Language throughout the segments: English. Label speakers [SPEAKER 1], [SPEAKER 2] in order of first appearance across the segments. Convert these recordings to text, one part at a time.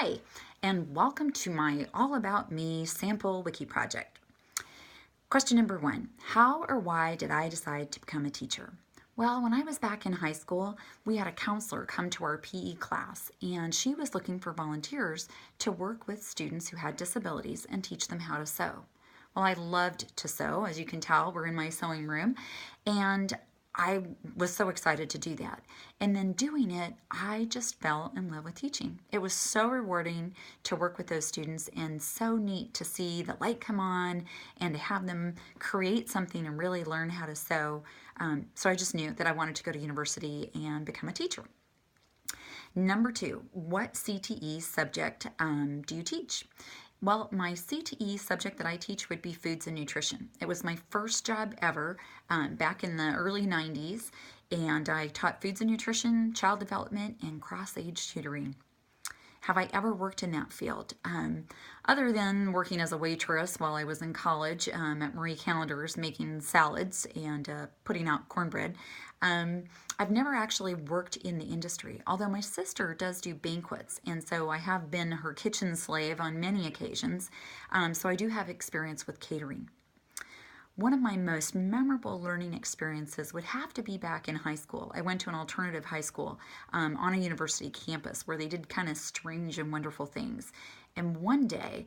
[SPEAKER 1] Hi, and welcome to my All About Me sample wiki project. Question number 1, how or why did I decide to become a teacher? Well, when I was back in high school, we had a counselor come to our PE class, and she was looking for volunteers to work with students who had disabilities and teach them how to sew. Well, I loved to sew. As you can tell, we're in my sewing room, and I was so excited to do that. And then doing it, I just fell in love with teaching. It was so rewarding to work with those students and so neat to see the light come on and to have them create something and really learn how to sew. So I just knew that I wanted to go to university and become a teacher. Number 2, what CTE subject do you teach? Well, my CTE subject that I teach would be foods and nutrition. It was my first job ever back in the early 90s, and I taught foods and nutrition, child development, and cross-age tutoring. Have I ever worked in that field? Other than working as a waitress while I was in college at Marie Callender's making salads and putting out cornbread, I've never actually worked in the industry, although my sister does do banquets, and so I have been her kitchen slave on many occasions, so I do have experience with catering. One of my most memorable learning experiences would have to be back in high school. I went to an alternative high school on a university campus where they did kind of strange and wonderful things. And one day,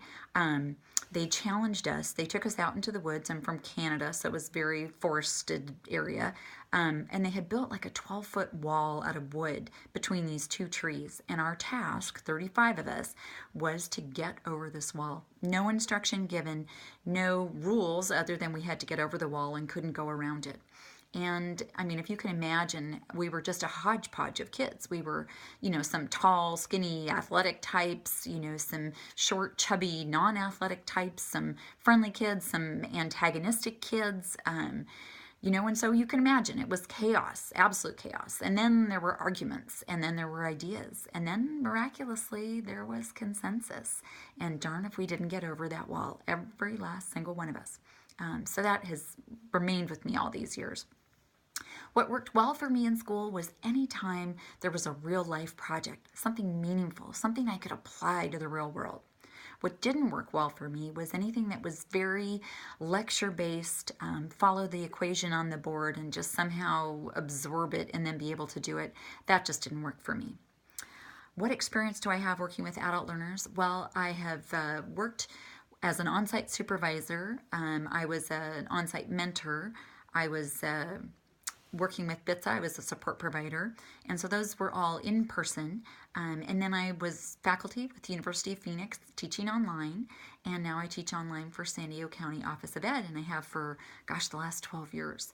[SPEAKER 1] they challenged us. They took us out into the woods. I'm from Canada, so it was a very forested area. And they had built like a 12-foot wall out of wood between these two trees. And our task, 35 of us, was to get over this wall. No instruction given, no rules other than we had to get over the wall and couldn't go around it. And I mean, if you can imagine, we were just a hodgepodge of kids. We were, some tall, skinny, athletic types, some short, chubby, non-athletic types, some friendly kids, some antagonistic kids, and so you can imagine it was chaos, absolute chaos. And then there were arguments, and then there were ideas, and then miraculously there was consensus. And darn if we didn't get over that wall, every last single one of us. So that has remained with me all these years. What worked well for me in school was any time there was a real life project, something meaningful, something I could apply to the real world. What didn't work well for me was anything that was very lecture-based, follow the equation on the board and just somehow absorb it and then be able to do it. That just didn't work for me. What experience do I have working with adult learners? Well, I have worked as an on-site supervisor. I was an on-site mentor. I was working with BITSA, I was a support provider, and so those were all in person. And then I was faculty with the University of Phoenix teaching online, and now I teach online for San Diego County Office of Ed, and I have for, the last 12 years.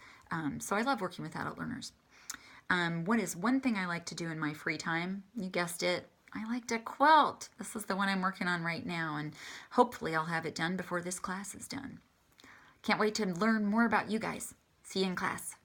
[SPEAKER 1] So I love working with adult learners. What is one thing I like to do in my free time? You guessed it, I like to quilt. This is the one I'm working on right now, and hopefully I'll have it done before this class is done. Can't wait to learn more about you guys. See you in class.